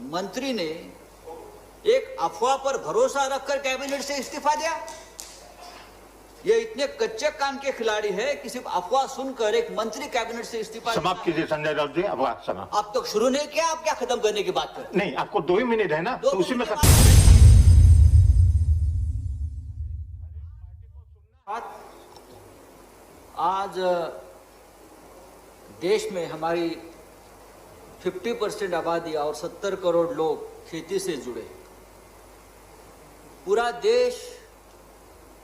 मंत्री ने एक अफवाह पर भरोसा रखकर कैबिनेट से इस्तीफा दिया। ये इतने कच्चे कान के खिलाड़ी है कि सिर्फ अफवाह सुनकर एक मंत्री कैबिनेट से इस्तीफा। समाप्त कीजिए संजय राउत जी, अब समाप्त। अब तक शुरू नहीं किया, आप क्या खत्म करने की बात कर? नहीं, आपको 2 ही मिनट है ना, तो उसी में आज देश में हमारी 50% आबादी और 70 करोड़ लोग खेती से जुड़े। पूरा देश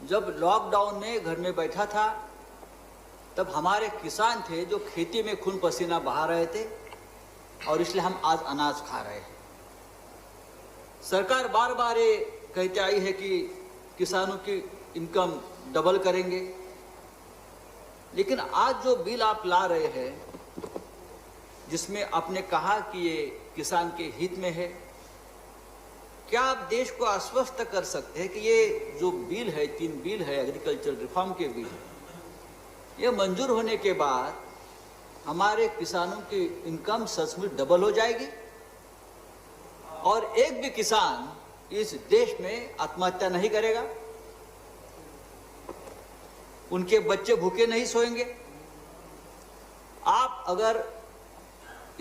जब लॉकडाउन में घर में बैठा था तब हमारे किसान थे जो खेती में खून पसीना बहा रहे थे और इसलिए हम आज अनाज खा रहे हैं। सरकार बार बार ये कहते आई है कि किसानों की इनकम डबल करेंगे, लेकिन आज जो बिल आप ला रहे हैं जिसमें आपने कहा कि ये किसान के हित में है, क्या आप देश को आश्वस्त कर सकते हैं कि ये जो बिल है, 3 बिल है एग्रीकल्चर रिफॉर्म के बिल, ये मंजूर होने के बाद हमारे किसानों की इनकम सचमुच डबल हो जाएगी और एक भी किसान इस देश में आत्महत्या नहीं करेगा, उनके बच्चे भूखे नहीं सोएंगे? आप अगर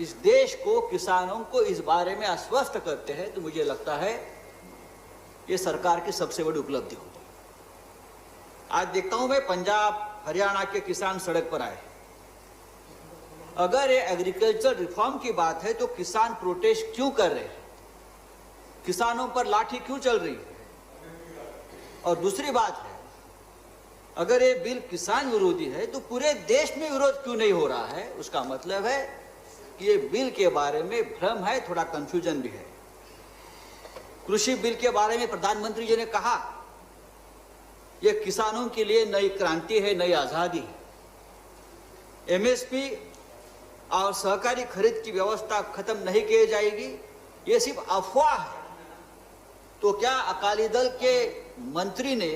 इस देश को, किसानों को इस बारे में आश्वस्त करते हैं तो मुझे लगता है ये सरकार की सबसे बड़ी उपलब्धि होगी। आज देखता हूं मैं पंजाब हरियाणा के किसान सड़क पर आए। अगर ये एग्रीकल्चर रिफॉर्म की बात है तो किसान प्रोटेस्ट क्यों कर रहे हैं, किसानों पर लाठी क्यों चल रही है? और दूसरी बात है, अगर ये बिल किसान विरोधी है तो पूरे देश में विरोध क्यों नहीं हो रहा है? उसका मतलब है कि ये बिल के बारे में भ्रम है, थोड़ा कंफ्यूजन भी है। कृषि बिल के बारे में प्रधानमंत्री जी ने कहा ये किसानों के लिए नई क्रांति है, नई आजादी है। एमएसपी और सहकारी खरीद की व्यवस्था खत्म नहीं की जाएगी, ये सिर्फ अफवाह है। तो क्या अकाली दल के मंत्री ने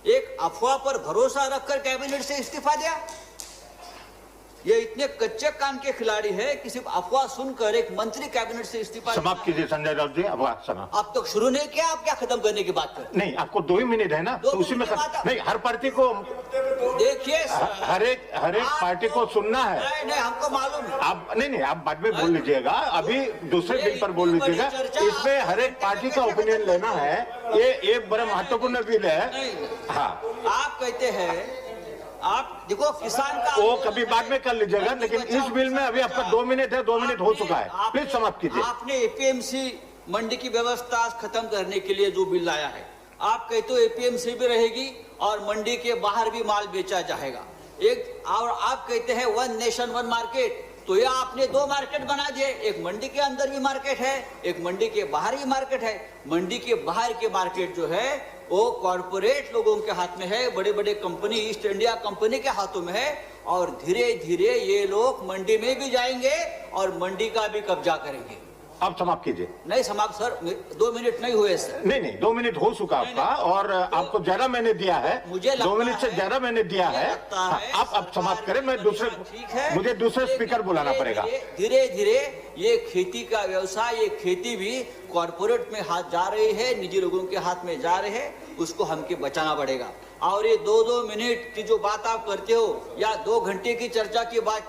एक अफवाह पर भरोसा रखकर कैबिनेट से इस्तीफा दिया? ये इतने कच्चे कान के खिलाड़ी है कि सिर्फ अफवाह सुनकर एक मंत्री कैबिनेट से इस्तीफा। समाप्त कीजिए संजय राउत जी, अब समाप्त। अब तक शुरू नहीं किया, आप क्या खत्म करने की बात कर? नहीं, आपको 2 ही मिनट है ना, तो उसी में नहीं, हर पार्टी को देखिए, हर एक पार्टी को सुनना है। नहीं, हमको मालूम है। आप नहीं, आप बाद में बोल लीजिएगा, अभी दूसरे बिल पर बोल लीजिएगा। इसमें हर एक पार्टी का ओपिनियन लेना है, ये एक बड़ा महत्वपूर्ण बिल है। हाँ, आप कहते हैं, आप देखो किसान का वो कभी बाद में कर लीजिएगा, लेकिन इस बिल में अभी आपका 2 मिनट है, 2 मिनट हो चुका है, प्लीज समाप्त कीजिए। आपने एपीएमसी मंडी की व्यवस्था खत्म करने के लिए जो बिल लाया है, आप कहते हो एपीएमसी भी रहेगी और मंडी के बाहर भी माल बेचा जाएगा एक, और आप कहते हैं 1 नेशन 1 मार्केट। तो ये आपने 2 मार्केट बना दिए, एक मंडी के अंदर भी मार्केट है, एक मंडी के बाहर भी मार्केट है। मंडी के बाहर के मार्केट जो है वो कॉर्पोरेट लोगों के हाथ में है, बड़े बड़े कंपनी, ईस्ट इंडिया कंपनी के हाथों में है, और धीरे धीरे ये लोग मंडी में भी जाएंगे और मंडी का भी कब्जा करेंगे। आप समाप्त कीजिए। नहीं समाप्त सर, 2 मिनट नहीं हुए सर। नहीं, 2 मिनट हो चुका आपका, और आपको ज्यादा मैंने दिया है, मुझे 2 मिनट से ज्यादा मैंने दिया है। आप समाप्त करें, मैं मुझे दूसरे स्पीकर बुलाना पड़ेगा। धीरे धीरे ये खेती का व्यवसाय, ये खेती भी कॉर्पोरेट में हाथ जा रही है, निजी लोगों के हाथ में जा रहे हैं, उसको हमके बचाना पड़ेगा। और ये 2-2 मिनट की जो बात आप करते हो या 2 घंटे की चर्चा की बात